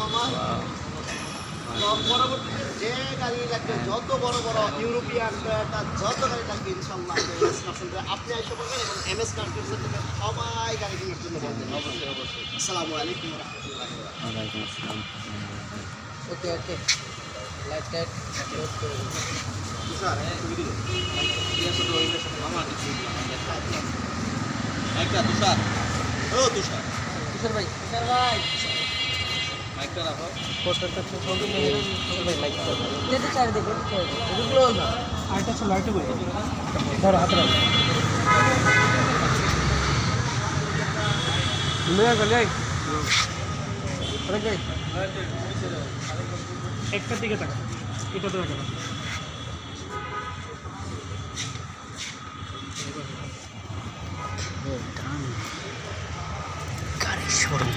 মামা। পরবর্তীতে যে গাড়ি লাগবে, যত বড় বড় ইউরোপিয়ান টয়োটা যত গাড়ি লাগবে ইনশাল্লাহ আপনি এসে বলবেন এবং MS কার থেকে সবাই গাড়ি কেনার জন্য বলবেন। অবশ্যই অবশ্যই। আসসালামু আলাইকুম ওয়া রাহমাতুল্লাহি ওয়া বারাকাতুহু। ওয়ালাইকুম আসসালাম। ওকে ওকে, লাইট টাইট ক্লোজ করে দিন। স্যার ছবি দিল মামা কিছু একটা তুষার, ও তুষার তুষার ভাই, তুষার ভাই মাইকটা রাখো। পোস্টারটা ছবি নিয়ে তুষার ভাই মাইক দাও। যেতে চাই দেখো, এটা ক্লোজ না। আরেকটা ছিল, আরেকটা বই ধরো হাতে রাখো। মেয়ে গেলে আরে একটা দিকে তাকা, এটা তো রাখো। গাড়ি শোরুম